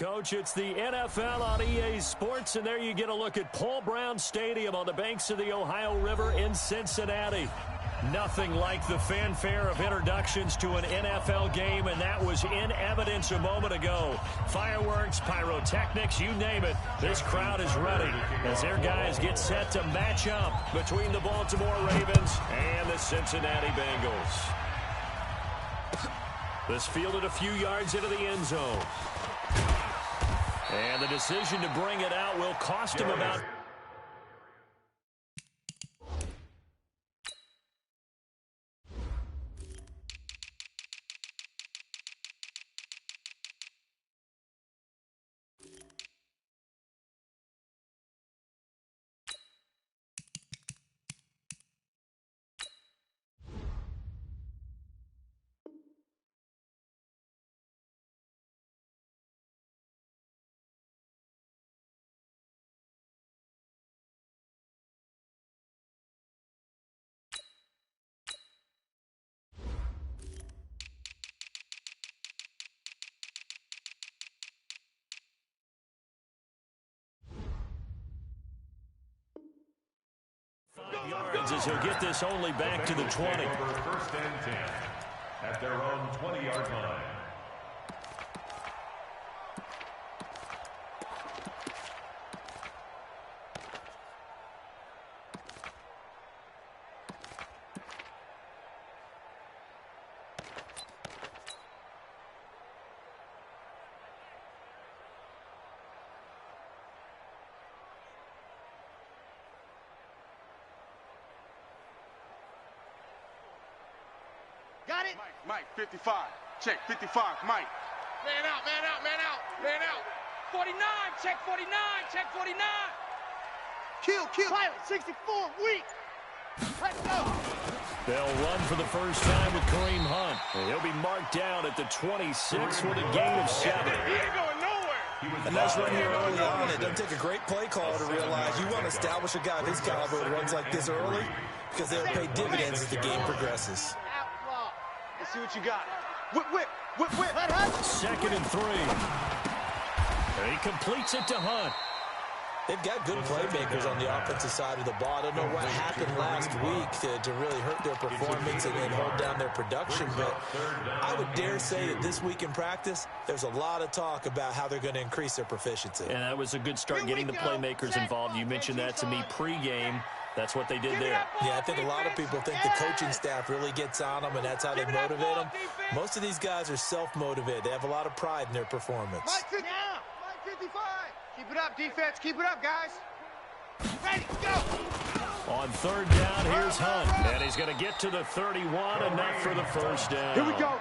Coach, it's the NFL on EA Sports, and there you get a look at Paul Brown Stadium on the banks of the Ohio River in Cincinnati. Nothing like the fanfare of introductions to an NFL game, and that was in evidence a moment ago. Fireworks, pyrotechnics, you name it. This crowd is ready as their guys get set to match up between the Baltimore Ravens and the Cincinnati Bengals. This fielded a few yards into the end zone. And the decision to bring it out will cost him about... yards as he'll get this only back to the 20. First and 10 at their own 20-yard line. Got it? Mike, 55. Check, 55. Mike. Man out, man out, man out, man out. 49, check 49, check 49. Kill. Pilot, 64, weak. Let's go. They'll run for the first time with Kareem Hunt. And he'll be marked down at the 26 with a gain of 7. He ain't going nowhere. A nice run here early on. It doesn't take a great play call to realize you want to establish a guy of his caliber that runs like this early because they'll pay dividends as the game progresses. Let's see what you got. Whip. 2nd and 3. And he completes it to Hunt. They've got good playmakers on the offensive side of the ball. I don't know what happened last week to really hurt their performance and then hold down their production, but I would dare say that this week in practice, there's a lot of talk about how they're going to increase their proficiency. And that was a good start getting the playmakers involved. You mentioned that to me pregame. That's what they did there. Yeah, I think a lot of people think the coaching staff really gets on them, and that's how they motivate them. Most of these guys are self-motivated. They have a lot of pride in their performance. Mike 55. Keep it up, defense. Keep it up, guys. Ready, go. On 3rd down, here's Hunt. And he's going to get to the 31, enough for the first down. Here we go.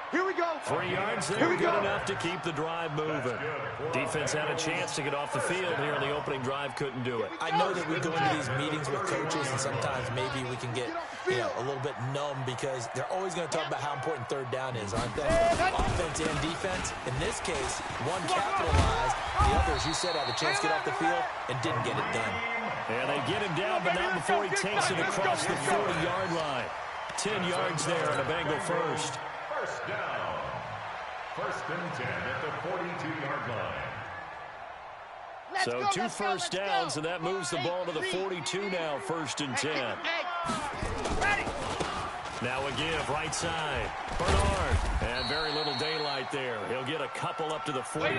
3 yards there, good enough to keep the drive moving. Defense had a chance to get off the field here in the opening drive, couldn't do it. I know that we go into these meetings with coaches, and sometimes maybe we can get a little bit numb because they're always going to talk about how important 3rd down is, aren't they? Offense and defense. In this case, one capitalized. The others, you said, had a chance to get off the field and didn't get it done. And they get him down, but not before he takes it across the 40-yard line. 10 yards there on a Bengal first. First down. 1st and 10 at the 42-yard line. So 2 first downs, and that moves the ball to the 42 now, 1st and 10. Now a give, right side. Bernard. And very little daylight there. He'll get a couple up to the 44.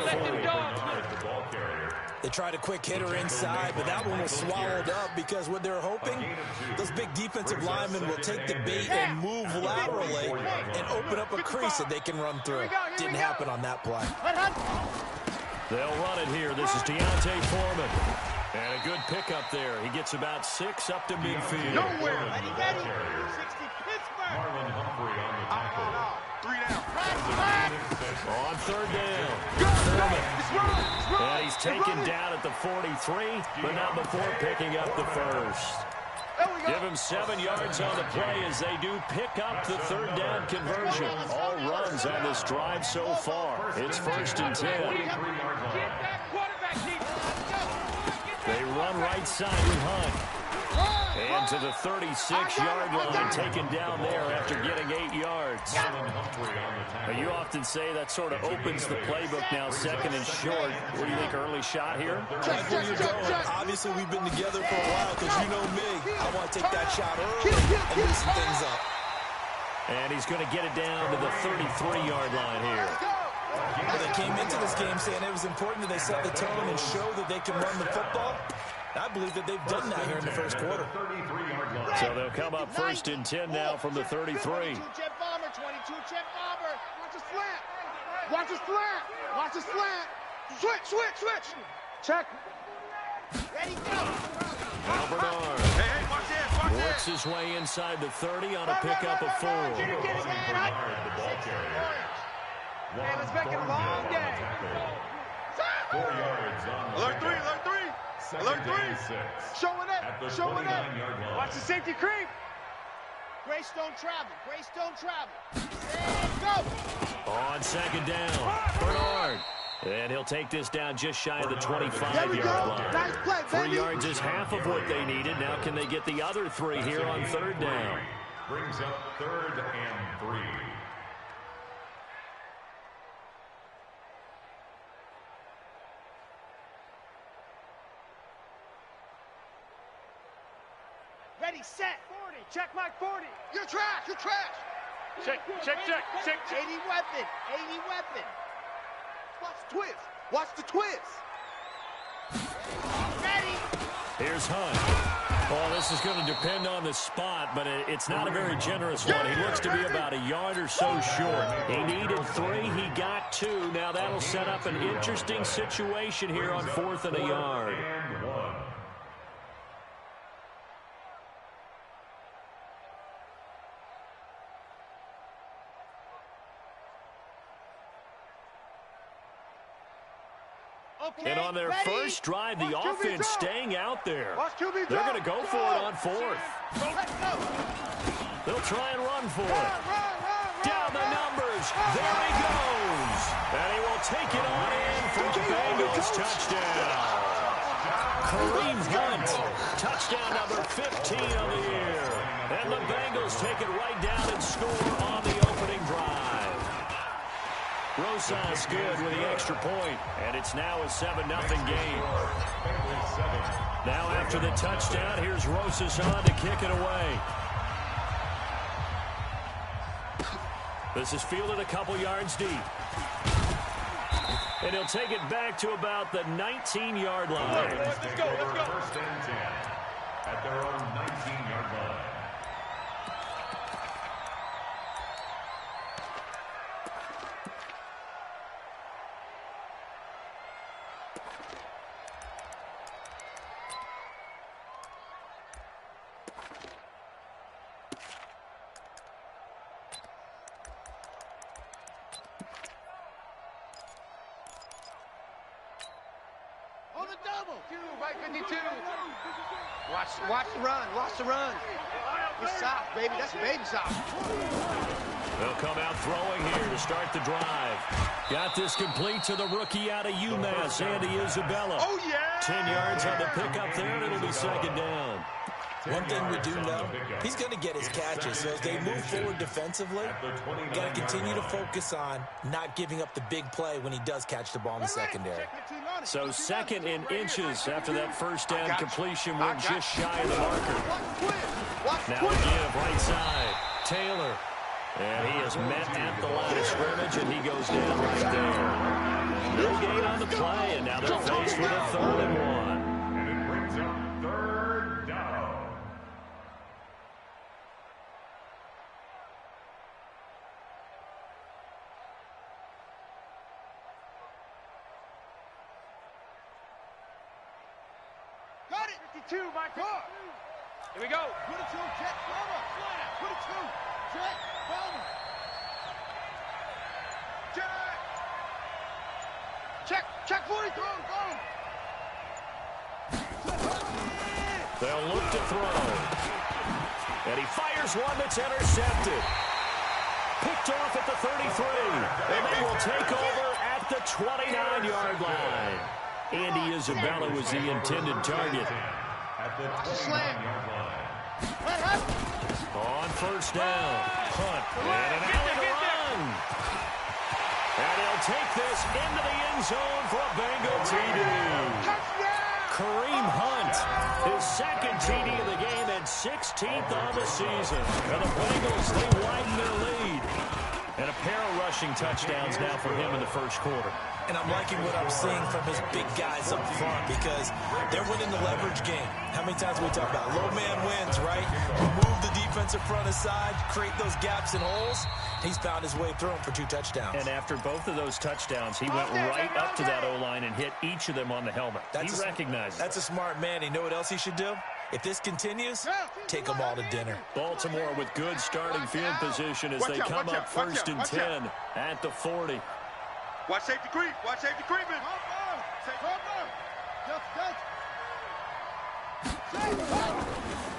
They tried a quick hitter inside, but that one was swallowed up because what they're hoping, those big defensive linemen will take the bait and move laterally and open up a crease that they can run through. Didn't happen on that play. They'll run it here. This is Deontay Foreman. And a good pickup there. He gets about 6 up to midfield. Nowhere. Ready. 60 Pittsburgh. Marlon Humphrey on the tackle. 3 down. On 3rd down. Foreman. And he's taken down at the 43, but not before picking up the first. Give him 7 yards on the play as they do pick up the 3rd down conversion. All runs on this drive so far. It's 1st and 10. They run right side with Hunt. And to the 36-yard line, taken down there after getting 8 yards. Now, you often say that sort of opens the playbook now, second and short. What do you think, early shot here? Like where you're going. Obviously, we've been together for a while because you know me. I want to take that shot early and loosen things up. And he's going to get it down to the 33-yard line here. Well, they came into this game saying it was important that they set the tone and show that they can run the football. I believe that they've done that here in the first quarter. So they'll come up 1st and 10 now from the 33. 22 jet bomber, 22 jet bomber. Watch a slant. Watch a slant. Watch a slant. Switch. Check. Ready, go. Now Bernard. Hey, watch this. Works his way inside the 30 on a pickup of 4. Get it, man. Man, let's make it a long day. 4 yards on Alert 3. Alert 3. Showing up. Watch the safety creep. Grace don't travel. And go. On 2nd down, Bernard. And he'll take this down just shy of the 25-yard line. Nice play, 3 yards is half of what they needed. Now can they get the other 3 here on 3rd down? Brings up 3rd and 3. Ready, set. 40. Check Mike 40. You're trash. Check. 80 weapon. Watch the twist. Ready. Here's Hunt. Well, this is going to depend on the spot, but it's not a very generous one. He looks to be about a yard or so short. He needed 3. He got 2. Now that'll set up an interesting situation here on 4th and a yard. Okay, And on their first drive, the offense staying out there. They're going to go for it on 4th. Let's go. They'll try and run for it. Down the numbers. There he goes. And he will take it on in for a Bengals touchdown. Kareem Hunt, touchdown number 15 of the year. And the Bengals take it right down and score on the opening drive. Rosas good with the extra point, and it's now a 7-0 game. Now after the touchdown, here's Rosas on to kick it away. This is fielded a couple yards deep. And he'll take it back to about the 19-yard line. Let's go. 1st and 10 at their own 19-yard line. On the double. 52. Watch the run. It's soft, baby. That's baby soft. They'll come out throwing here to start the drive. Got this complete to the rookie out of UMass, Andy Isabella. Oh, yeah. 10 yards on the pickup there, and it'll be 2nd down. One thing we do know, he's going to get his catches. So as they move forward defensively, got to continue to focus on not giving up the big play when he does catch the ball in the secondary. So 2nd in inches after that first down completion. We're just shy of the marker. Now again, right side, Taylor. And he is met at the line of scrimmage, and he goes down right there. No gain on the play, and now they're faced with a 3rd and 1. And it brings up 3rd down. Got it. 52, my car. Here we go. 22, jet bomber. 22, jet bomber. Check 40, throw. They'll look to throw. And he fires one that's intercepted. Picked off at the 33. And they will take over at the 29-yard line. Andy Isabella was the intended target. At the 29-yard line. On first down, Hunt, and an alley to run. And he'll take this into the end zone for a Bengal TD. Kareem Hunt, his second TD of the game and 16th on the season. And the Bengals, they widen their lead. And a pair of rushing touchdowns now for him in the first quarter. And I'm liking what I'm seeing from his big guys up front because they're winning the leverage game. How many times we talk about low man wins, right? Move the defensive front aside, create those gaps and holes. He's found his way through them for 2 touchdowns. And after both of those touchdowns, he went right up to that O-line and hit each of them on the helmet. He recognized it. That's a smart man. You know what else he should do? If this continues, take them all to dinner. Baltimore with good starting field position as they come up first and 10 at the 40. Watch safety creep. Watch safety creeping.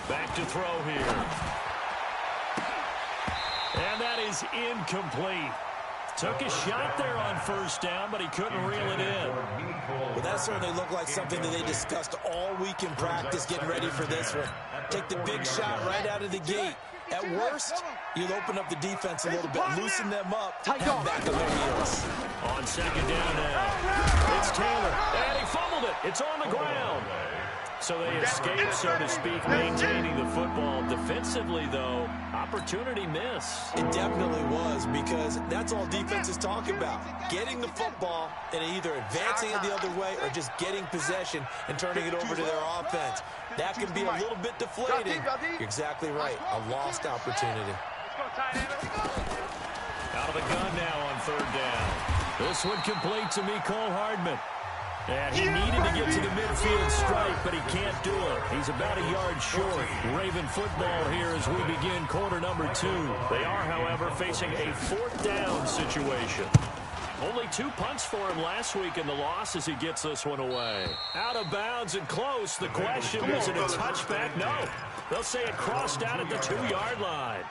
Back to throw here. And that is incomplete. Took a shot there on first down, but he couldn't reel it in. Well, that certainly looked like something that they discussed all week in practice, getting ready for this one. Take the big shot right out of the gate. At worst, you'll open up the defense a little bit, loosen them up, and back on their heels. On second down now, it's Taylor, and he fumbled it. It's on the ground. So they escape, so to speak, maintaining the football. Defensively, though, opportunity miss. It definitely was, because that's all defense is talking about. Getting the football and either advancing it the other way or just getting possession and turning it over to their offense. That can be a little bit deflating. You're exactly right. A lost opportunity. Out of the gun now on third down. This one complete to Mecole Hardman. And he needed to get to the midfield stripe, but he can't do it. He's about a yard short. Raven football here as we begin quarter number 2. They are, however, facing a 4th down situation. Only 2 punts for him last week in the loss as he gets this one away. Out of bounds and close. The question, was it a touchback? No. They'll say it crossed out at the 2-yard line.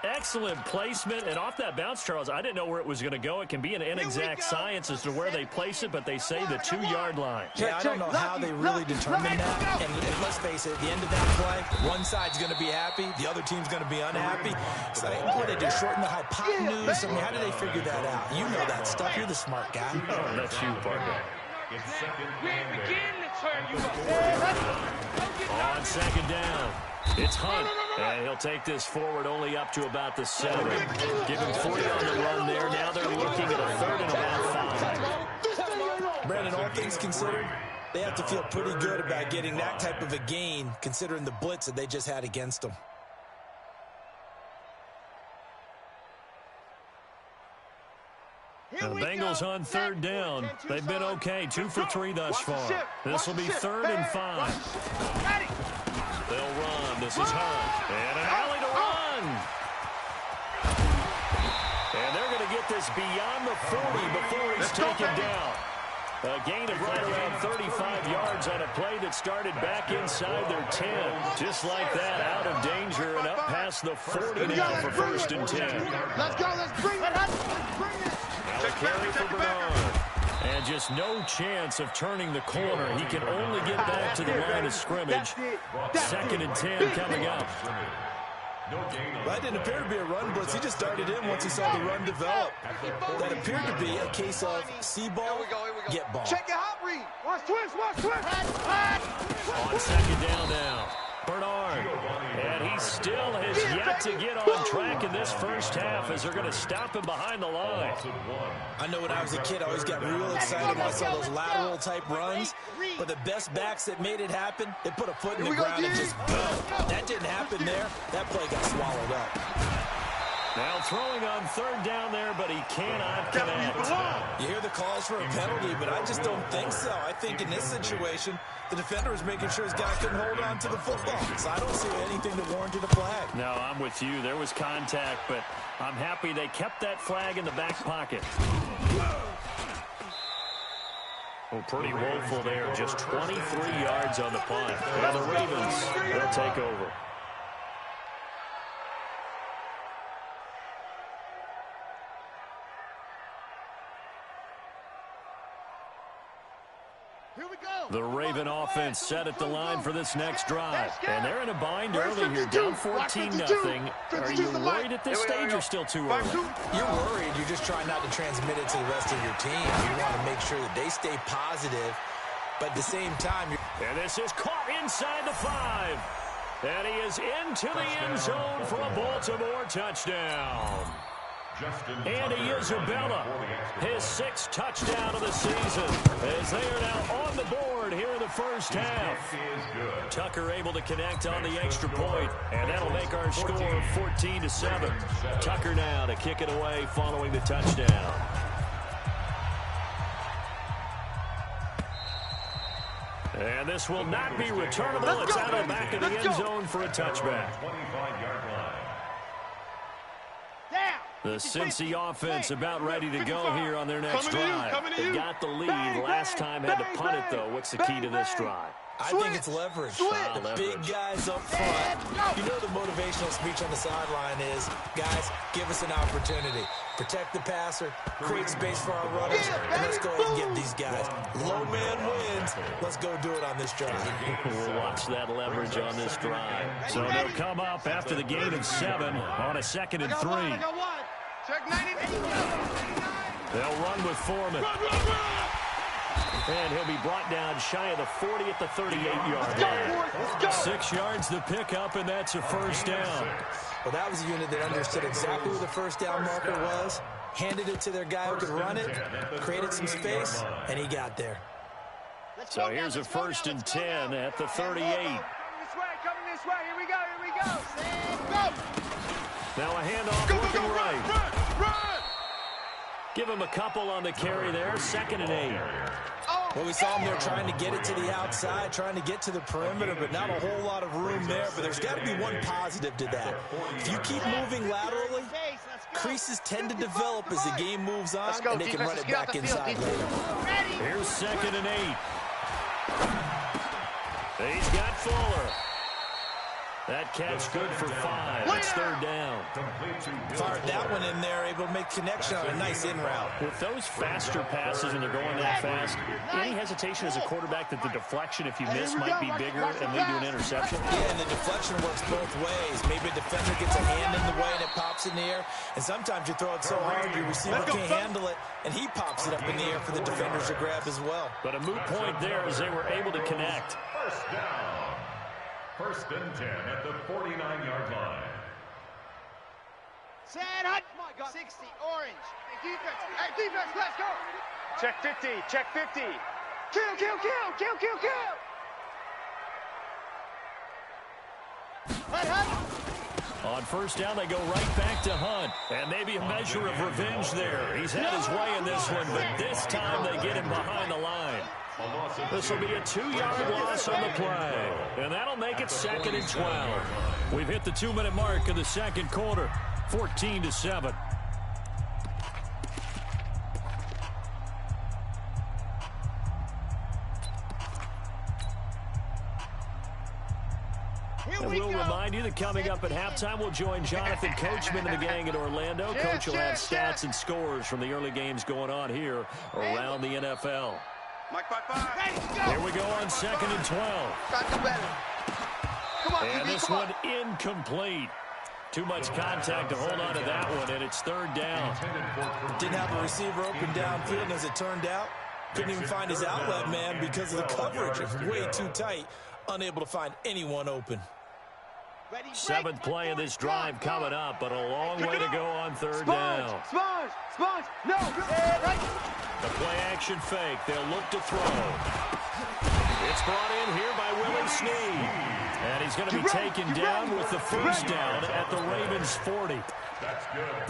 Excellent placement, and off that bounce, Charles, I didn't know where it was going to go. It can be an inexact science as to where they place it, but they say the 2-yard line. Yeah, I don't know how they really determine that, and let's face it, at the end of that play, one side's going to be happy, the other team's going to be unhappy. So what do they do, shorten the hypotenuse? I mean, how do they figure that out? You know that stuff. You're the smart guy. Oh, that's you, Parker. On second down, it's Hunt. And he'll take this forward only up to about the 7. Give him 40 on the run there. Now they're looking at a 3rd and about 5. Brandon, all things considered, they have to feel pretty good about getting that type of a gain, considering the blitz that they just had against them. The Bengals on third down. They've been okay, 2 for 3 thus far. This will be 3rd and 5. They'll run. This is Hunt. And an alley to run. And they're going to get this beyond the 40 before he's taken down. A gain of right around 35 yards on a play that started back inside their 10. Just like that, out of danger and up past the 40 now for 1st and 10. Let's go. Let's bring it. Now a carry for Bernard. And just no chance of turning the corner. He can only get back to the line of scrimmage. 2nd and 10 coming up. That didn't appear to be a run blitz. He just darted in once he saw the run develop. That appeared to be a case of see ball, get ball. Check your hot read. Watch twist. On 2nd down now, Bernard. And he still has yet to get on track in this first half as they're going to stop him behind the line. I know when I was a kid, I always got real excited when I saw those lateral-type runs. But the best backs that made it happen, they put a foot in the ground and just go. That didn't happen there. That play got swallowed up. Now throwing on 3rd down there, but he cannot connect. You hear the calls for a penalty, but I just don't think so. I think in this situation, the defender was making sure his guy couldn't hold on to the football. So I don't see anything that warranted a flag. No, I'm with you. There was contact, but I'm happy they kept that flag in the back pocket. Oh, pretty woeful there. Just 23 yards on the punt. And the Ravens, they'll take over. The Raven offense set at the line for this next drive. And they're in a bind early here, down 14-0. Are you worried at this stage or still too early? You're worried. You're just trying not to transmit it to the rest of your team. You want to make sure that they stay positive, but at the same time... And this is caught inside the 5. And he is into the end zone for a Baltimore touchdown. Andy Isabella, his 6th touchdown of the season, as they are now on the board here in the first half. Tucker able to connect on the extra point, and that'll make our score 14-7. Tucker now to kick it away following the touchdown. And this will not be returnable. It's out of the back of the end zone for a touchback. The Cincy offense about ready to go here on their next drive. They got the lead. Last time had to punt it, though. What's the key to this drive? I think it's leverage. The big guys up front. You know the motivational speech on the sideline is, guys, give us an opportunity. Protect the passer, create space for our runners, and let's go ahead and get these guys. Low man wins. Let's go do it on this drive. We'll watch that leverage on this drive. So they'll come up after the gain of 7 on a 2nd and 3. They'll run with Foreman. And he'll be brought down shy of the 40 at the 38-yard line. 6 yards to pick up, and that's a first down. Well, that was a unit that understood exactly where the first down marker was, handed it to their guy who could run it, created some space, and he got there. So here's a 1st and 10 at the 38. Coming this way, here we go. Now a handoff looking right. Give him a couple on the carry there, 2nd and 8. Well, we saw him there trying to get it to the outside, trying to get to the perimeter, but not a whole lot of room there. But there's got to be one positive to that. If you keep moving laterally, creases tend to develop as the game moves on, and they can run it back inside later. Here's 2nd and 8. He's got Fuller. That catch good for 5. It's 3rd down. Fired that one in there, able to make connection on a nice in route. With those faster passes and they're going that fast, any hesitation as a quarterback that the deflection, if you miss, might be bigger and lead to an interception? Yeah, and the deflection works both ways. Maybe a defender gets a hand in the way and it pops in the air. And sometimes you throw it so hard your receiver can't handle it, and he pops it up in the air for the defenders to grab as well. But a moot point there as they were able to connect. First down. 1st and 10 at the 49-yard line. Set, hut. Oh my God. 60, orange. Hey, defense. Hey, defense, let's go. Check 50, check 50. Kill. Hut. On 1st down, they go right back to Hunt. And maybe a measure of revenge there. He's had his way in this one, but this time they get him behind the line. This will be a 2-yard loss on the play. And that'll make it 2nd and 12. We've hit the 2-minute mark of the 2nd quarter. 14-7. And we'll remind you that coming up at halftime, we'll join Jonathan Coachman and the gang in Orlando. Coach will have stats and scores from the early games going on here around the NFL. Here we go on 2nd and 12. And this one incomplete. Too much contact to hold on to that one, and it's 3rd down. Didn't have a receiver open downfield, and as it turned out, couldn't even find his outlet man because of the coverage. It was way too tight, unable to find anyone open. 7th play of this drive coming up, but a long way to go on 3rd down. Sponge, no. The play action fake. They'll look to throw. It's brought in here by Willie Snead. And he's going to be taken down with the 1st down at the Ravens 40.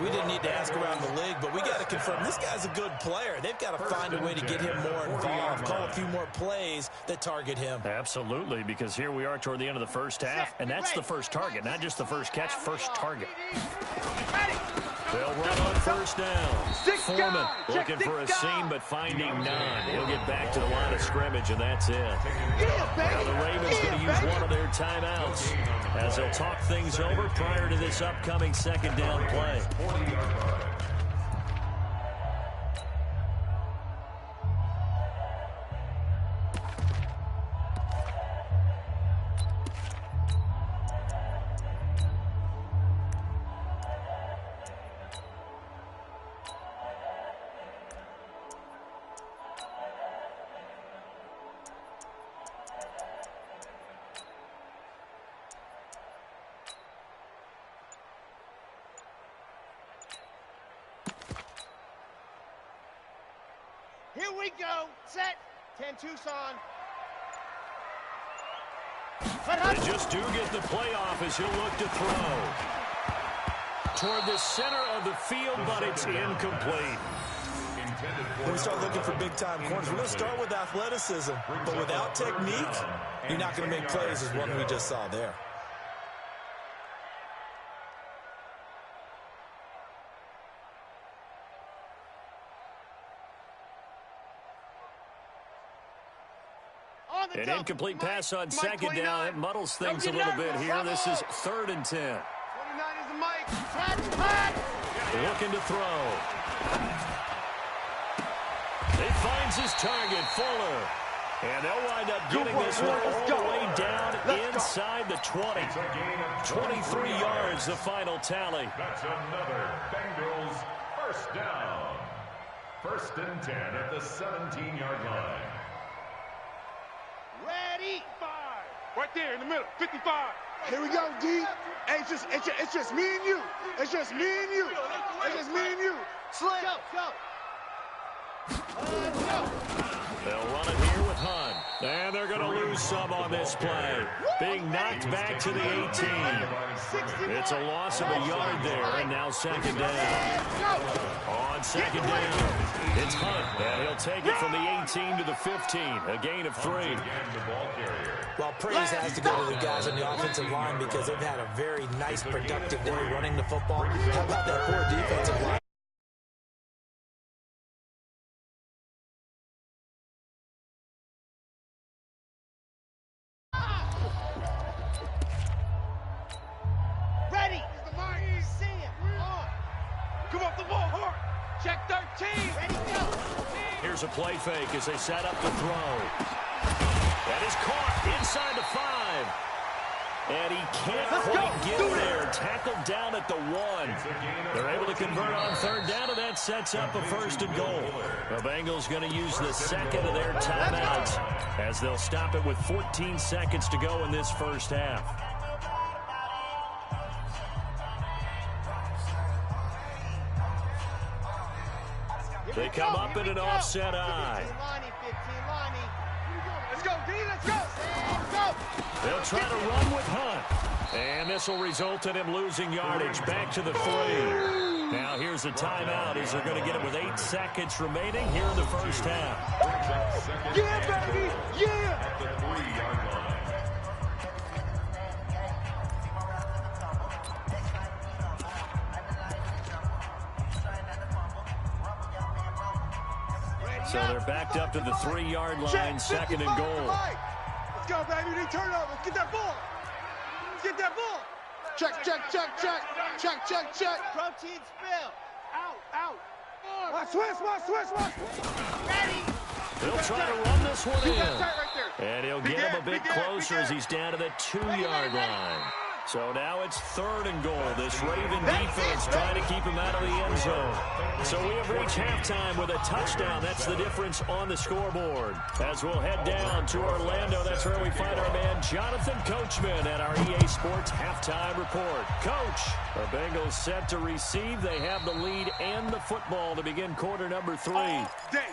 We didn't need to ask around the league, but we got to confirm this guy's a good player. They've got to find a way to get him more involved, call a few more plays that target him. Absolutely, because here we are toward the end of the first half, and that's the first target, not just the first catch, first target. They'll run on 1st down. Foreman looking for a seam, but finding none. He'll get back to the line of scrimmage, and that's it. Now the Ravens going to use one of their timeouts as they'll talk things over prior to this upcoming 2nd down play. Here we go. Set. 10 Tucson. They just do get the playoff as he'll look to throw. Toward the center of the field, but it's incomplete. When we start looking for big-time corners, we're going to start with athleticism. But without technique, you're not going to make plays as one we just saw there. An incomplete pass on second down. It muddles things a little bit here. This is 3rd and 10. 29 is the mic. Looking to throw. He finds his target, Fuller. And they'll wind up getting this one all the way down inside the 20. 23 yards, the final tally. That's another Bengals first down. 1st and 10 at the 17-yard line. Ready. 5. Right there in the middle. 55. Here we go, D. Hey, it's just me and you. It's just me and you. It's just me and you. Slam. Go. Go. They'll run it here with Hunt. And they're going to lose some on this play. Being knocked back to the 18. It's a loss of a yard there, and now 2nd down. On 2nd down, it's Hunt, and he'll take it from the 18 to the 15, a gain of 3. Well, praise has to go to the guys on the offensive line because they've had a very nice, productive day running the football. How about that poor defensive line? Ready. Come off the ball hard. Check 13. Ready, go. Here's a play fake as they set up the throw. That is caught inside the 5. And he can't quite get there. Tackled down at the 1. They're able to convert on 3rd down, and that sets up a 1st and goal. The Bengals going to use the 2nd of their timeouts as they'll stop it with 14 seconds to go in this first half. They come up in an offset eye. 15, Lonnie. Let's go, D. Let's go. They'll try to run with Hunt. And this will result in him losing yardage back to the 3. Now here's a timeout as they're going to get it with 8 seconds remaining here in the first half. Yeah, baby. Yeah. At the 3-yard line. So they're backed up to the 3-yard line, 2nd and goal. Let's go, baby. They turn over. Let's get that ball. Let's get that ball. Check. Protein spill. Out. Watch. Ready. He'll try to run this one Keep that in. tight right there. And he'll get him a bit closer as he's down to the 2-yard line. So now it's 3rd and goal. This Raven defense trying to keep him out of the end zone. So we have reached halftime with a touchdown. That's the difference on the scoreboard. As we'll head down to Orlando, that's where we find our man Jonathan Coachman at our EA Sports Halftime Report. Coach, the Bengals set to receive. They have the lead and the football to begin quarter number 3. All day.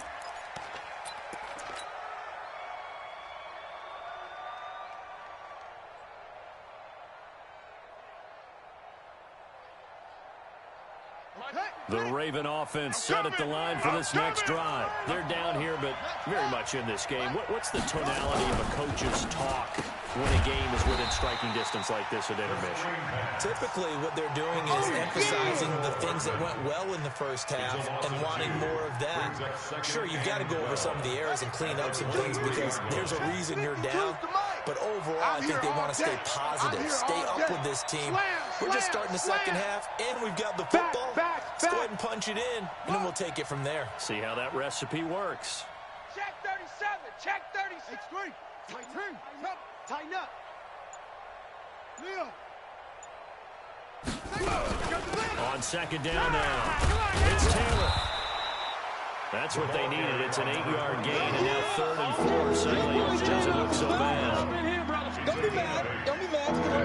The Raven offense set at the line for this next drive. They're down here, but very much in this game. What's the tonality of a coach's talk when a game is within striking distance like this at intermission? Typically, what they're doing is emphasizing the things that went well in the first half and wanting more of that. Sure, you've got to go over some of the errors and clean up some things because there's a reason you're down. But overall, I think they want to stay positive, stay up with this team. We're just starting the second half, and we've got the football. Let's go ahead and punch it in, and then we'll take it from there. See how that recipe works. Check 37. Check 36. Tighten up. Leo. On 2nd down now, it's Taylor. That's what they needed. It's an 8-yard gain, and now 3rd and 4. Suddenly, it doesn't look so bad. Don't be mad.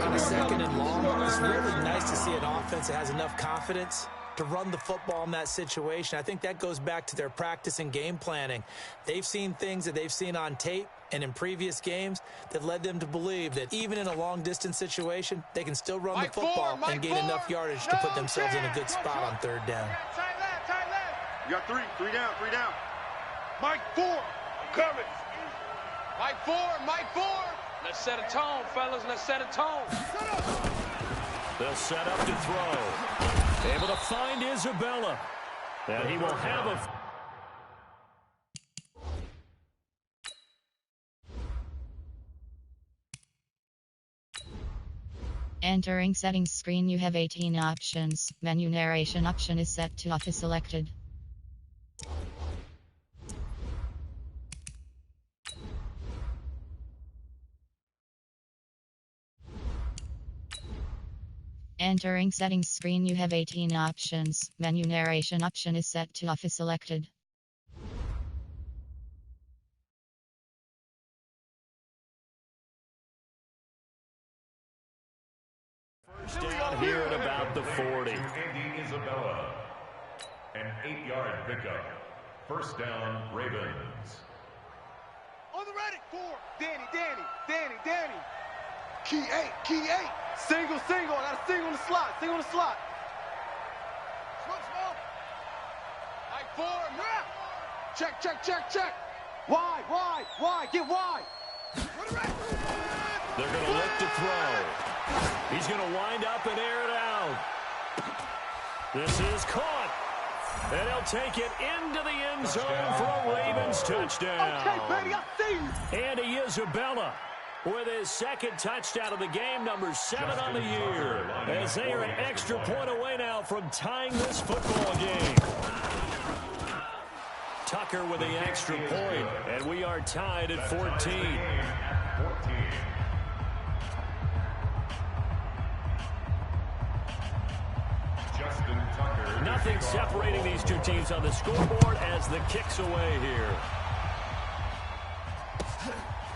On a 2nd and long, it's really nice to see an offense that has enough confidence, to run the football in that situation. I think that goes back to their practice and game planning. They've seen things that they've seen on tape and in previous games that led them to believe that even in a long-distance situation, they can still run the football and gain enough yardage to put themselves in a good spot on third down. Tight left. You got three down. Mike 4, coverage. Mike 4. Let's set a tone, fellas. Let's set a tone. They'll set up to throw. Able to find Isabella. And he will have a... Entering settings screen, you have 18 options. Menu narration option is set to off is selected. Entering settings screen, you have 18 options. Menu narration option is set to off is selected. First down here at about the 40. Andy Isabella. An 8-yard pickup. First down, Ravens. On the ready. 4. Danny. Key 8. Single. I got a single in the slot. Small. Mike 4. Check. Wide. Get wide. They're going to look to throw. He's going to wind up and air it out. This is caught. And he'll take it into the end zone for a Ravens touchdown. Okay, baby, I see you. Andy Isabella with his second touchdown of the game, number 7 on the year, as they are an extra point away now from tying this football game. Tucker with the extra point, and we are tied at 14. Nothing separating these two teams on the scoreboard as the kick's away here.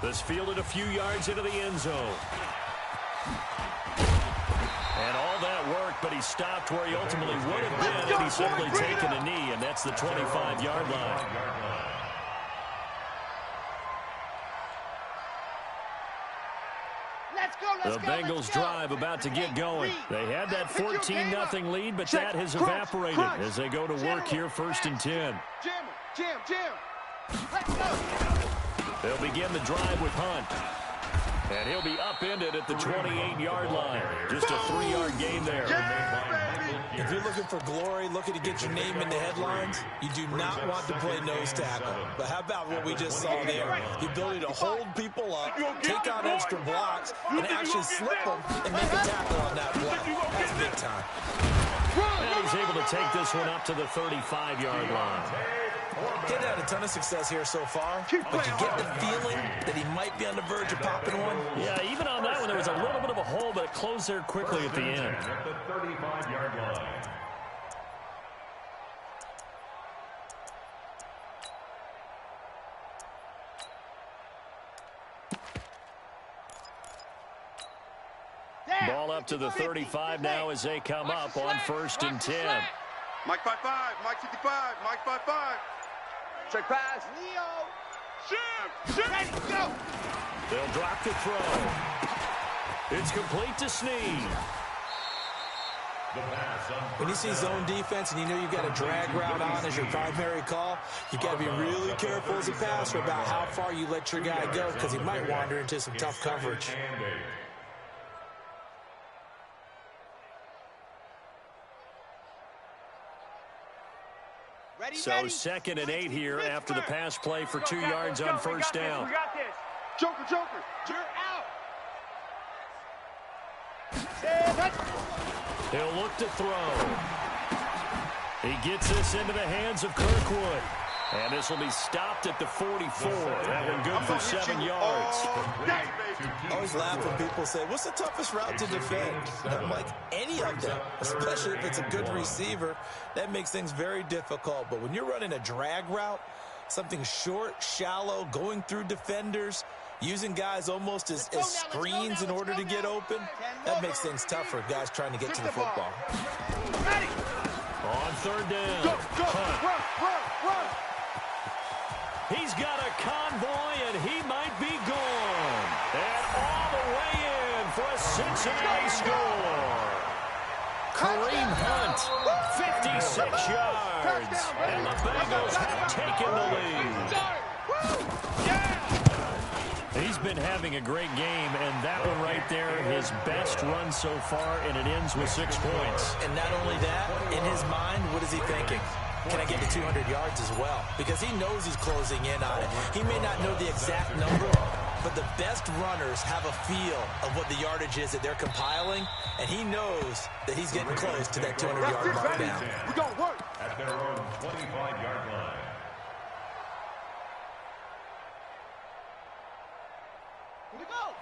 This fielded a few yards into the end zone. And all that worked, but he stopped where he ultimately would have been had he simply taken a knee, and that's the 25-yard line. The Bengals drive about to get going. They had that 14-0 lead, but that has evaporated as they go to work here, 1st and 10. Jam. Let's go. They'll begin the drive with Hunt. And he'll be upended at the 28-yard line. Just a 3-yard gain there. If you're looking for glory, looking to get your name in the headlines, you do not want to play nose tackle. But how about what we just saw there? The ability to hold people up, take out extra blocks, and actually slip them and make a tackle on that play. That's big time. And he's able to take this one up to the 35-yard line. He's had a ton of success here so far, but you get the feeling that he might be on the verge of popping one. Yeah, even on that one, there was a little bit of a hole, but it closed there quickly at the end. At the 35-yard line. Ball up to the 35 now as they come up on 1st and 10. Mike 5-5, Mike 55, Mike 5-5. Check pass. Leo. Shoot. Ready, go. They'll drop the throw. It's complete to Snead. When you see zone defense and you know you've got a drag route on as your primary call, you've got to be really careful as a passer about how far you let your guy go because he might wander into some tough coverage. So 2nd and 8 here after the pass play for 2 yards on 1st down. We got this. Joker. You're out. He'll look to throw. He gets this into the hands of Kirkwood. And this will be stopped at the 44. That one good for 7 yards. I always laugh when people say, what's the toughest route to defend? I'm like, any of them, especially if it's a good receiver. That makes things very difficult. But when you're running a drag route, something short, shallow, going through defenders, using guys almost as screens in order to get open, that makes things tough for guys trying to get to the football. On third down. Go, run. He's got a convoy, and he might be gone. And all the way in for a Cincinnati score. Kareem Hunt, 56 yards. And the Bengals have taken the lead. He's been having a great game, and that one right there, his best run so far, and it ends with 6 points. And not only that, in his mind, what is he thinking? Can I get to 200 yards as well? Because he knows he's closing in on it. He may not know the exact number, but the best runners have a feel of what the yardage is that they're compiling, and he knows that he's getting close to that 200-yard mark now. We're going to work. At their own 25-yard line.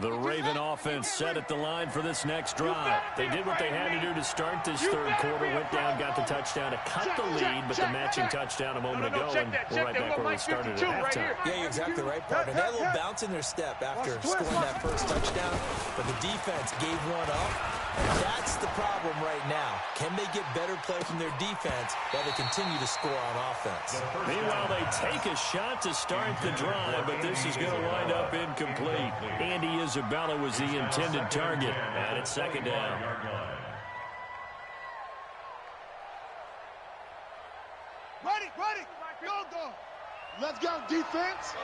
The Raven offense set at the line for this next drive. They did what they had to do to start this third quarter, went down, got the touchdown to cut the lead, but the matching touchdown a moment ago, and we're right back where we started at halftime. Yeah, you're exactly right, partner. They had a little bounce in their step after scoring that first touchdown, but the defense gave one up, and that's the problem right now. Can they get better play from their defense while they continue to score on offense? Meanwhile, they take a shot to start the drive, but this is going to wind up incomplete. Andy Isabella was the intended target, and it's second down. Ready. Go. Let's go, defense.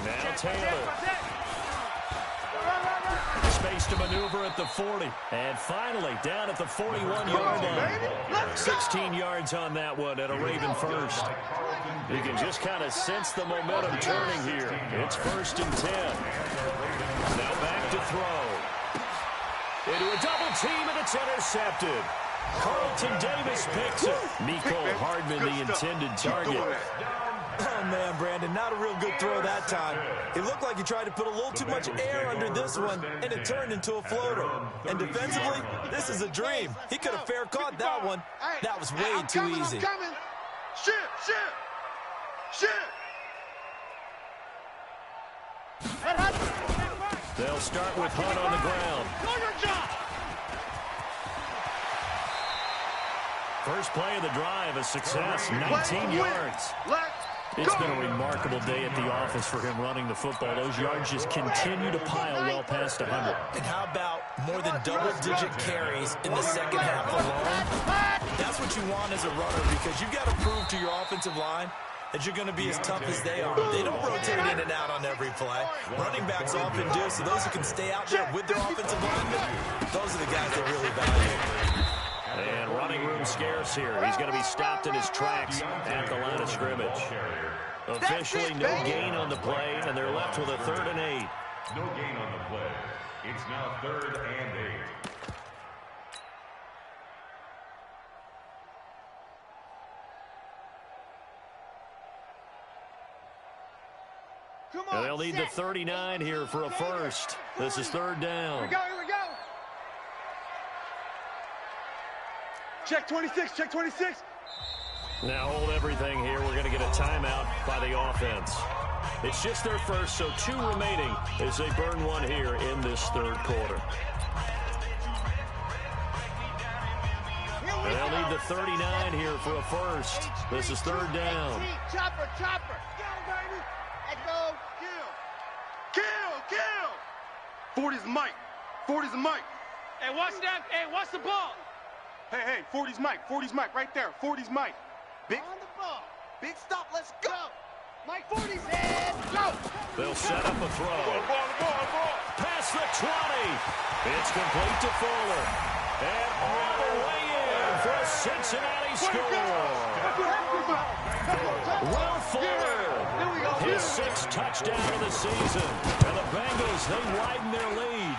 Now Taylor. Space to maneuver at the 40. And finally, down at the 41-yard line. 16 yards on that one at a Raven first. You can just kind of sense the momentum turning here. It's 1st and 10. Now back to throw. Into a double team, and it's intercepted. Carlton Davis picks it. Mecole Hardman, the intended target. Oh, man, Brandon, not a real good throw that time. It looked like he tried to put a little too much air under this one, and it turned into a floater. And defensively, this is a dream. He could have fair caught that one. That was way too easy. I'm coming. Shit. They'll start with Hunt on the ground. First play of the drive, a success, 19 yards. It's been a remarkable day at the office for him running the football. Those yards just continue to pile well past 100. And how about more than double-digit carries in the second half alone? That's what you want as a runner, because you've got to prove to your offensive line that you're going to be as tough as they are. They don't rotate in and out on every play. Running backs often do, so those who can stay out there with their offensive linemen, those are the guys they really value. And running room scarce here. He's going to be stopped in his tracks at the line of scrimmage. Officially no gain on the play, and they're left with a 3rd and 8. No gain on the play. It's now 3rd and 8. And they'll need the 39 here for a first. This is 3rd down. Here we go. Check 26. Now hold everything here. We're going to get a timeout by the offense. It's just their first, so 2 remaining as they burn one here in this 3rd quarter. And they'll need the 39 here for a first. This is 3rd down. Chopper. Go, baby. Let's go. Kill. 40's Mike. Hey, watch that. Hey, watch the ball. Hey, 40's Mike right there. 40's Mike. Big on the ball. Big stop. Let's go. Mike 40's head. Go. They'll set up a throw. Ball. Past the 20. It's complete to Fuller. And all the way in for a Cincinnati score. Will Fuller, his 6th touchdown of the season. And the Bengals, they widen their lead.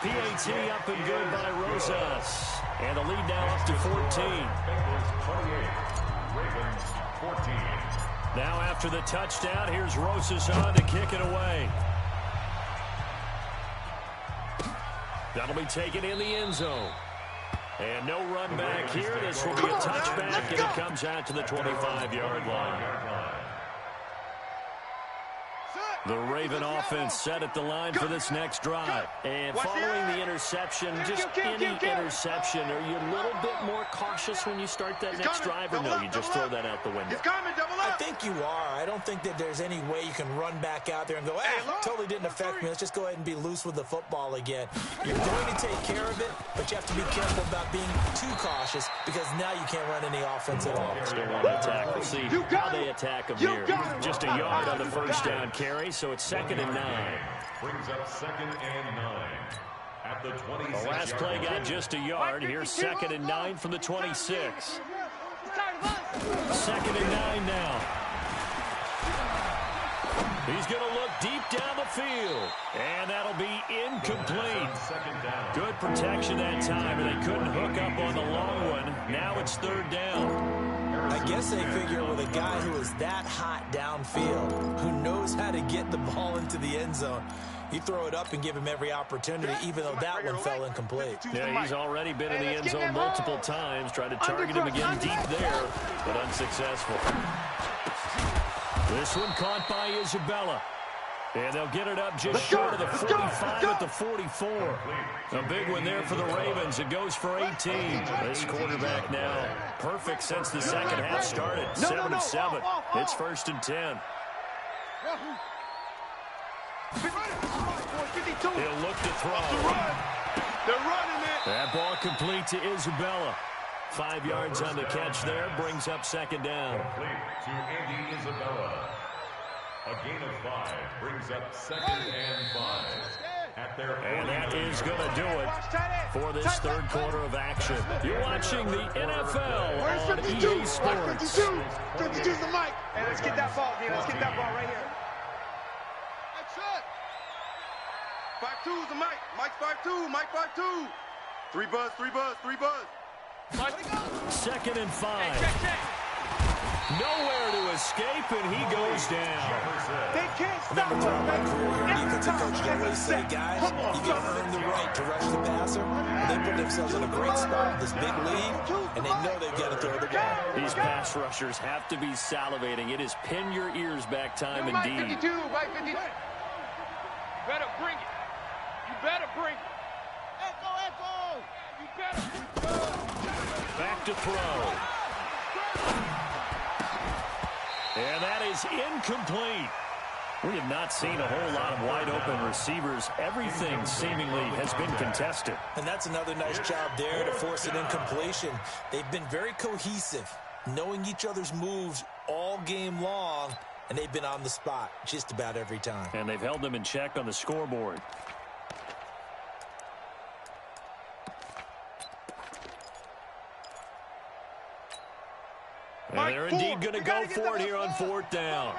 PAT up and good by Rosas. And the lead now up to 14. Bengals 28, Ravens 14. Now after the touchdown, here's Rosas on to kick it away. That'll be taken in the end zone. And no run back here. This will be a touchback, and it comes out to the 25-yard line. The Raven offense set at the line for this next drive. And following the interception, just any interception, are you a little bit more cautious when you start that next drive, or no, you just throw that out the window? I think you are. I don't think that there's any way you can run back out there and go, totally didn't affect me. Let's just go ahead and be loose with the football again. You're going to take care of it, but you have to be careful about being too cautious because now you can't run any offense at all. Still want to attack. We'll see how they attack him here. Just a yard on the first down carry, so it's 2nd and 9. Brings up 2nd and 9. At the 26. The last play got just a yard. Here's 2nd and 9 from the 26. 2nd and 9 now. He's going to look deep down the field. And that'll be incomplete. Good protection that time, and they couldn't hook up on the long one. Now it's 3rd down. I guess they figure with a guy who is that hot downfield, who knows how to get the ball into the end zone, you throw it up and give him every opportunity, even though that one fell incomplete. Yeah, he's already been in the end zone multiple times, tried to target him again deep there, but unsuccessful. This one caught by Isabella. And they'll get it up just short of the 45 at the 44. A big one there for the Ravens. It goes for 18. This quarterback now perfect since the second half started. 7-7. It's 1st and 10. He'll look to throw. They're running it. That ball complete to Isabella. 5 yards on the catch there. Brings up 2nd down. Complete to Andy Isabella. A gain of 5 brings up 2nd and 5. At their and that is going to do it for this 3rd quarter of action. You're watching the NFL on EA Sports. 52's the mic. Hey, let's get that ball, dude. Let's get that ball right here. 5-2's the mic. Mike's 5-2. Mike 5-2. 3 buzz, 3 buzz, 3 buzz. 2nd and 5. Nowhere to escape, and he goes down. They can't stop him. My career here, defensive coach always say, guys, you got to earn the right to rush the passer. And they put themselves in a great spot with this big lead, and they know they've got to throw the ball. These pass rushers have to be salivating. It is pin your ears back time indeed. Mike 52, Mike 52. Better bring it. You better bring it. Echo, echo. You better. Back to throw. And that is incomplete. We have not seen a whole lot of wide-open receivers. Everything seemingly has been contested. And that's another nice job there to force an incompletion. They've been very cohesive, knowing each other's moves all game long, and they've been on the spot just about every time. And they've held them in check on the scoreboard. And they're indeed going to go for it here on 4th down.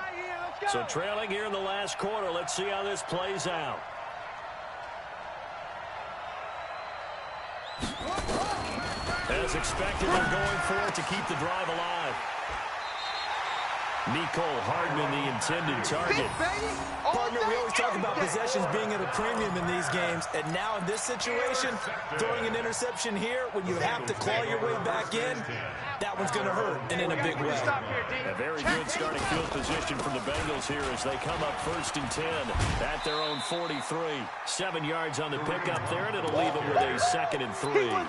So trailing here in the last quarter. Let's see how this plays out. As expected, they're going for it to keep the drive alive. Nicole Hardman, the intended target. Partner, we always talk about possessions being at a premium in these games, and now in this situation, throwing an interception here when you have to claw your way back in, that one's going to hurt, and in a big way. A very good starting field position from the Bengals here as they come up 1st and 10 at their own 43. 7 yards on the pickup there, and it'll leave it with a 2nd and 3. Now,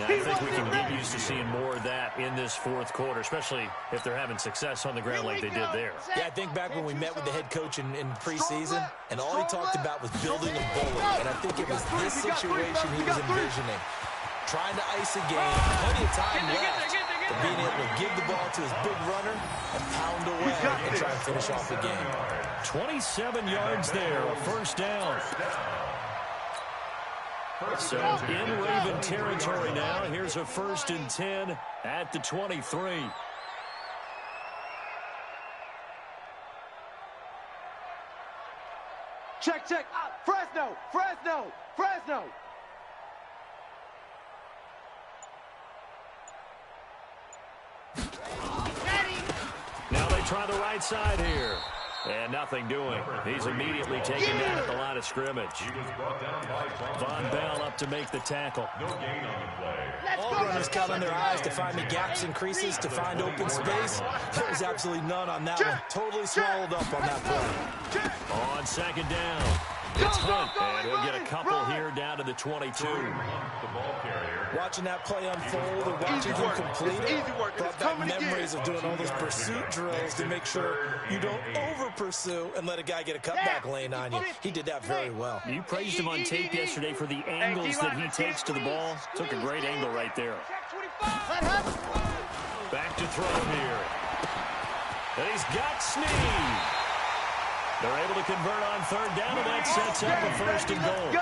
I think we can get used to seeing more of that in this 4th quarter, especially if they're having success on the ground like they did there. Yeah, I think back when we met with the head coach in preseason, and all he talked about was building a bully, and I think it was this situation he was envisioning. Trying to ice a game, plenty of time left, but being able to give the ball to his big runner and pound away and try and finish off the game. 27 yards there, a 1st down. So in Raven territory now, here's a 1st and 10 at the 23. Check, check. Fresno, Fresno, Fresno. Now they try the right side here. And nothing doing. He's immediately taken down at the line of scrimmage. Von Bell up to make the tackle. No gain on the play. All runners count on their eyes to find the gaps and creases, to find open space. There was absolutely none on that one. Totally swallowed up on that play. On second down, it's Hunt, and he'll get a couple here down to the 22. The ball carrier. Watching that play unfold and watching him complete it brought back memories of doing all those pursuit drills to make sure you don't over-pursue and let a guy get a cutback lane on you. He did that very well. You praised him on tape yesterday for the angles that he takes to the ball. Took a great angle right there. Back to throw here. And he's got Snead. They're able to convert on third down, and that sets up a first and goal.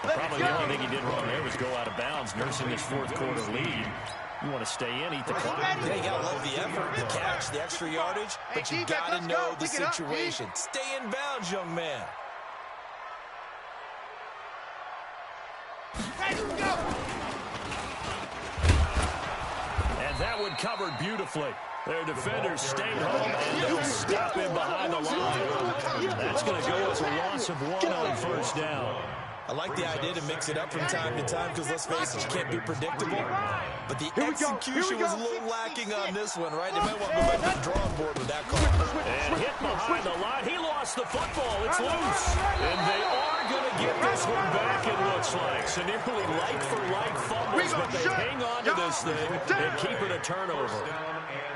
Probably the only thing he did wrong there was go out of bounds, nursing his fourth-quarter lead. You want to stay in, eat the clock. Yeah, you got to love the effort, the catch, the extra yardage, but you got to know the situation. Stay in bounds, young man. And that one covered beautifully. Their defenders stayed home, and they'll stop him behind the line. That's going to go as a loss of 1 on first down. I like the idea to mix it up from time to time because, let's face it, you can't be predictable. But the execution was a little lacking on this one, right? They might want to go back to the drawing board with that call. And hit behind the line. He lost the football. It's loose. And they are going to get this one back, it looks like. So nearly like-for-like fumbles, but they hang on to this thing and keep it a turnover.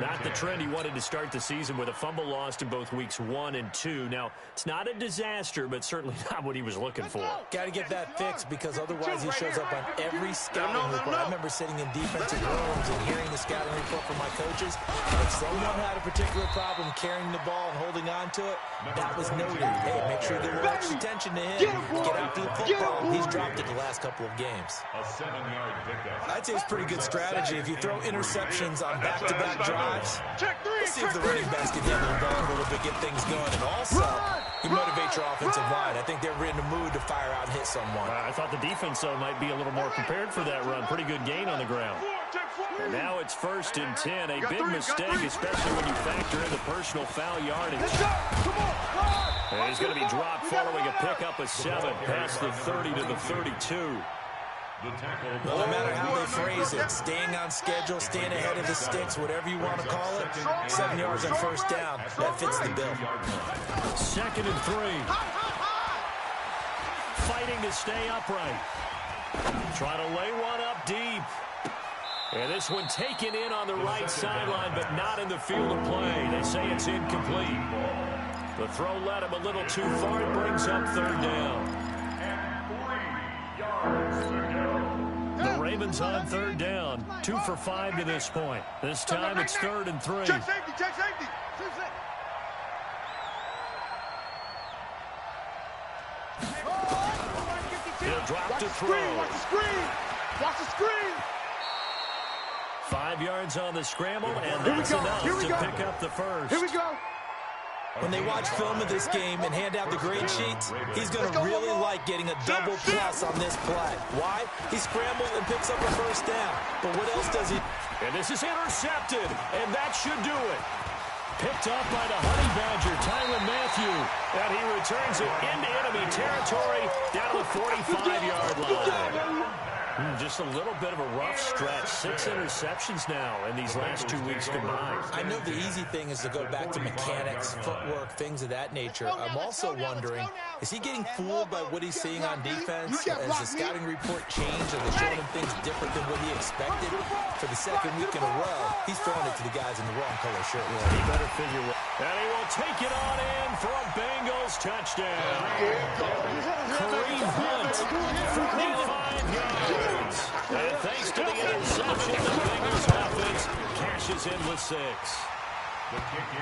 Not the trend he wanted to start the season with a fumble lost in both weeks 1 and 2. Now, it's not a disaster, but certainly not what he was looking for. Got to get that fixed because otherwise he shows up on every scouting report. I remember sitting in defensive rooms and hearing the scouting report from my coaches. If someone had a particular problem carrying the ball and holding on to it, that was noted. Hey, make sure you give a little extra attention to him. Get after the football. He's dropped it the last couple of games. A 7-yard pickup. I'd say it's pretty good strategy. If you throw interceptions on back-to-back drives, let's see if the running backs can handle the ball a little bit, get things going. And also, you motivate your offensive line. I think they're in the mood to fire out and hit someone. I thought the defense, though, might be a little more prepared for that run. Pretty good gain on the ground. And now it's 1st and 10. A big mistake, especially when you factor in the personal foul yardage. And he's going to be dropped following a pickup of 7 past the 30 to the 32. Well, no matter how they phrase it, staying on schedule, staying ahead of the sticks, whatever you want to call it, 7 yards on first down, that fits the bill. 2nd and 3. Fighting to stay upright. Trying to lay one up deep. And this one taken in on the right sideline, but not in the field of play. They say it's incomplete. The throw led him a little too far. It brings up 3rd down. The Ravens on 3rd down. 2 for 5 to this point. This time it's 3rd and 3. Check safety, check safety. He'll drop to throw. Watch the screen. Watch the screen. 5 yards on the scramble, and that's enough to pick up the first. Here we go. When they watch film of this game and hand out the grade sheets, he's going to really like getting a double plus on this play. Why? He scrambles and picks up a first down. But what else does he? And this is intercepted, and that should do it. Picked up by the Honey Badger, Tyrann Mathieu. And he returns it into enemy territory down to the 45-yard line. Just a little bit of a rough stretch. 6 interceptions now in these last 2 weeks combined. I know the easy thing is to go back to mechanics, footwork, things of that nature. I'm also wondering, is he getting fooled by what he's seeing on defense? Has the scouting report changed? Are they showing him things different than what he expected? For the 2nd week in a row, he's throwing it to the guys in the wrong color shirt. Yeah, he better figure it. And he will take it on in for a Bengals touchdown. Kareem Hunt, 45 yards. And thanks to the interception, the Bengals offense cashes in with 6.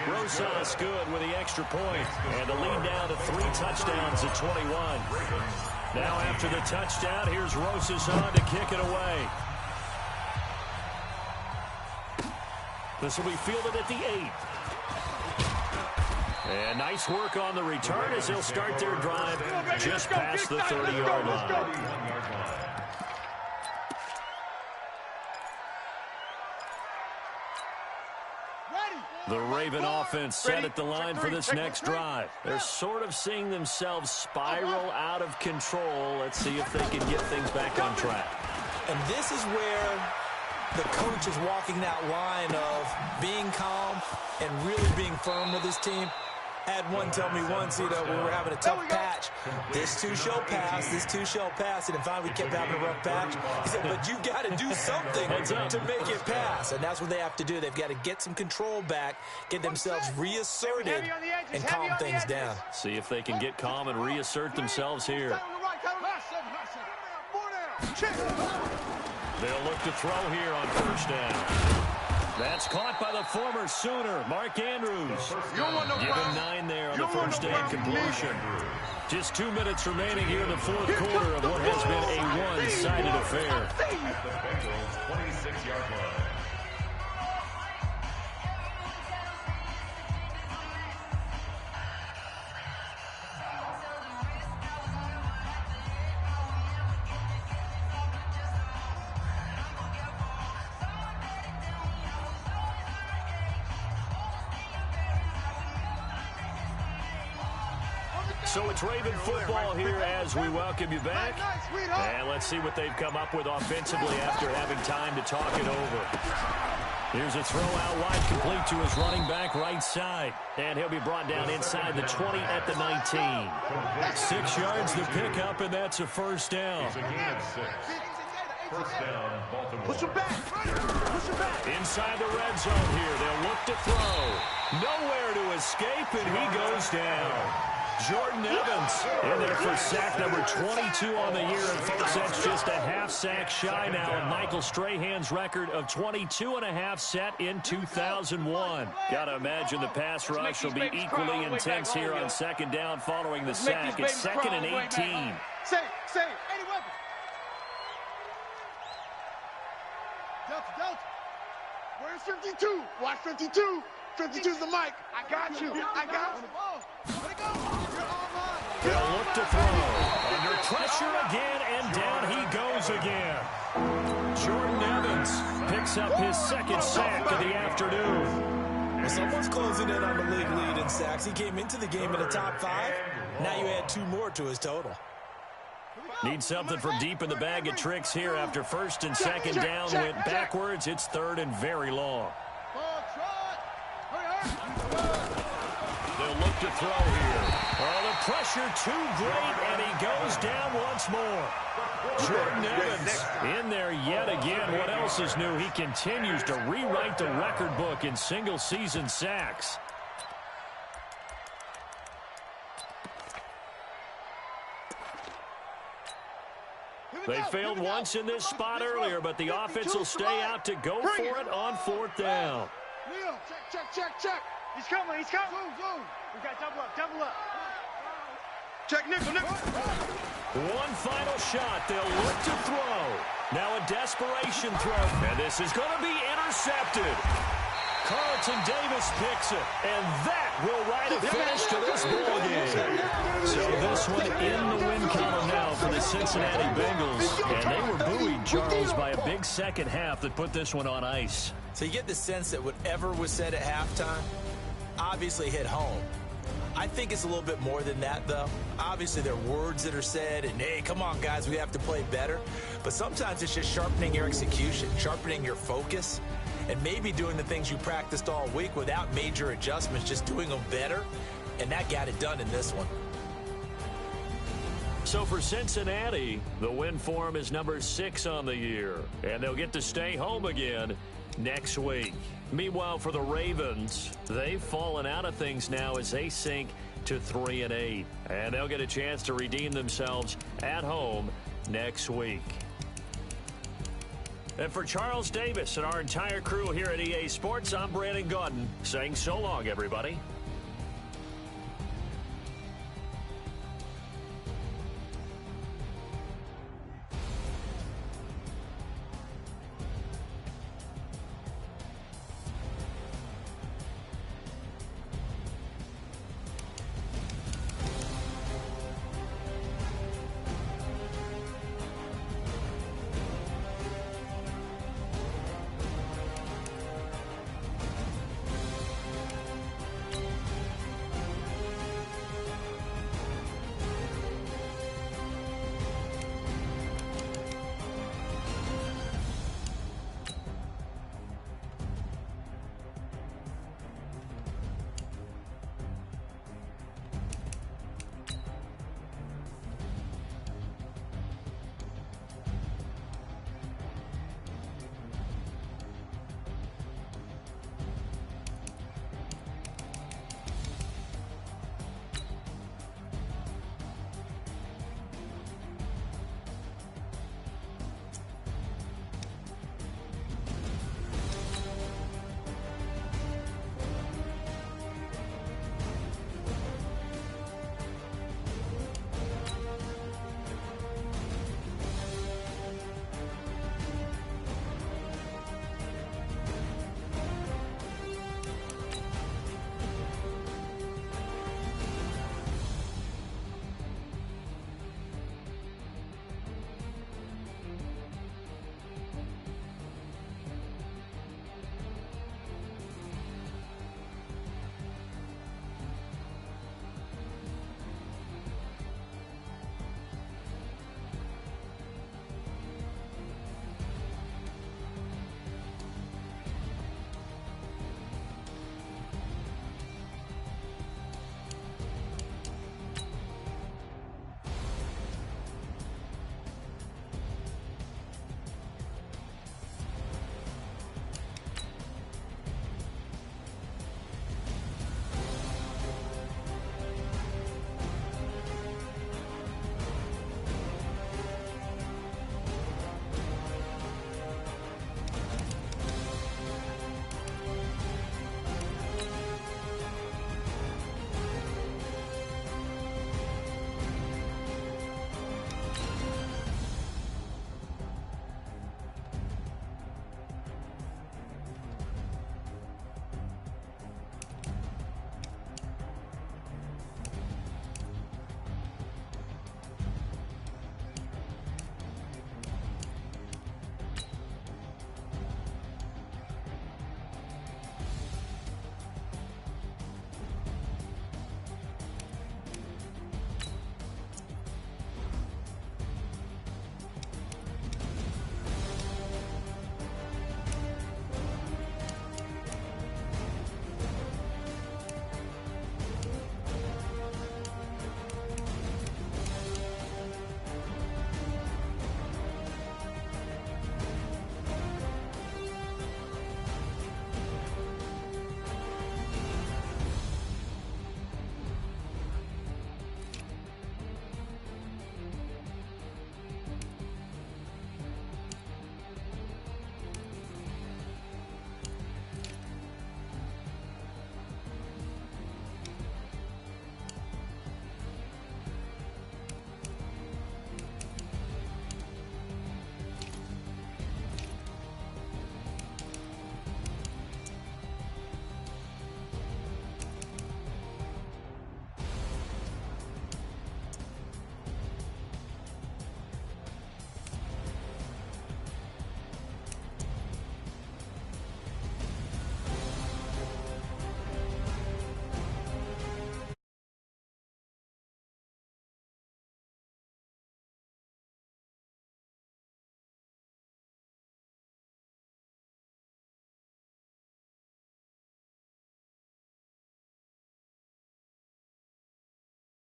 Rosas good with the extra point, and the lead down to 3 touchdowns at 21. Now after the touchdown, here's Rosas on to kick it away. This will be fielded at the 8. And nice work on the return as they'll start their drive just past the 30-yard line. Ready. The Raven offense set at the line for this next drive. They're sort of seeing themselves spiral out of control. Let's see if they can get things back on track. And this is where the coach is walking that line of being calm and really being firm with his team. I had one tell me once, you know, we were having a tough patch. This too shall pass, this too shall pass. And finally we kept having a rough patch. He said, but you got to do something to make it pass. And that's what they have to do. They've got to get some control back, get themselves reasserted, and calm things down. See if they can get calm and reassert themselves here. They'll look to throw here on first down. That's caught by the former Sooner, Mark Andrews. Given 9 there on the first down completion. Just 2 minutes remaining here in the fourth quarter of what has been a one-sided affair. At the Bengals' 26-yard line. So it's Raven football here as we welcome you back. And let's see what they've come up with offensively after having time to talk it over. Here's a throw out wide, complete to his running back right side. And he'll be brought down inside the 20 at the 19. 6 yards to pick up, and that's a first down. It's a gain of 6. First down, Baltimore. Push him back. Push him back. Inside the red zone here. They'll look to throw. Nowhere to escape, and he goes down. Jordan Evans in there for sack number 22 on the year. And folks, that's just a half sack shy now of Michael Strahan's record of 22.5 set in 2001. Got to imagine the pass rush will be equally intense here on second down following the sack. It's 2nd and 18. Save. 80 weapons. Delta. Where's 52? Watch 52. 52's the mic. I got you. They'll look to throw. Under pressure again, and down he goes again. Jordan Evans picks up his 2nd sack of the afternoon. Well, someone's closing in on the league lead in sacks. He came into the game in the top 5. Now you add 2 more to his total. Need something from deep in the bag of tricks here after first and second down went backwards. It's 3rd and very long. They'll look to throw here. Oh, the pressure too great, and he goes down once more. Jordan Evans in there yet again. What else is new? He continues to rewrite the record book in single-season sacks. They failed once in this spot earlier, but the offense will stay out to go for it on 4th down. Check. He's coming. Go. We got double up. Check, nickel. One final shot. They'll look to throw. Now a desperation throw. And this is going to be intercepted. Carlton Davis picks it. And that will write a finish to this ball game. So this one in the win column now for the Cincinnati Bengals. And they were buoyed, Charles, by a big second half that put this one on ice. So you get the sense that whatever was said at halftime obviously hit home. I think it's a little bit more than that, though. Obviously, there are words that are said, and, hey, come on, guys, we have to play better. But sometimes it's just sharpening your execution, sharpening your focus, and maybe doing the things you practiced all week without major adjustments, just doing them better. And that got it done in this one. So for Cincinnati, the win form is number 6 on the year, and they'll get to stay home again next week. Meanwhile, for the Ravens, they've fallen out of things now as they sink to 3-8, and they'll get a chance to redeem themselves at home next week. And for Charles Davis and our entire crew here at EA Sports, I'm Brandon Gaudin saying so long, everybody.